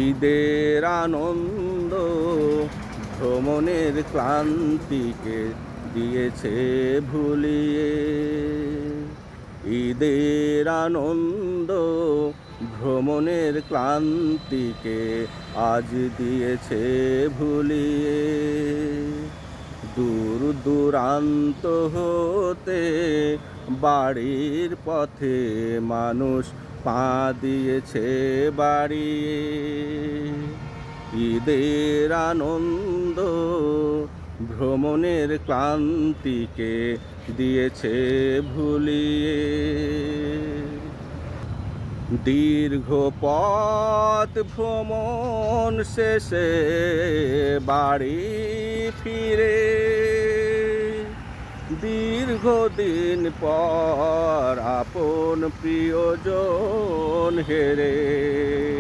ঈদের আনন্দ ভ্রমণের ক্লান্তিকে দিয়েছে ভুলিয়ে। ঈদের আনন্দ ভ্রমণের ক্লান্তিকে আজ দিয়েছে ভুলিয়ে। দূর দূরান্ত হতে বাড়ির পথে মানুষ পা দিয়েছে বাড়িয়ে। ঈদের আনন্দ ভ্রমণের ক্লান্তিকে দিয়েছে ভুলিয়ে। দীর্ঘ পথ ভ্রমণ শেষে বাড়ি ফিরে, দীর্ঘদিন পর আপন প্রিয়জন হেরে।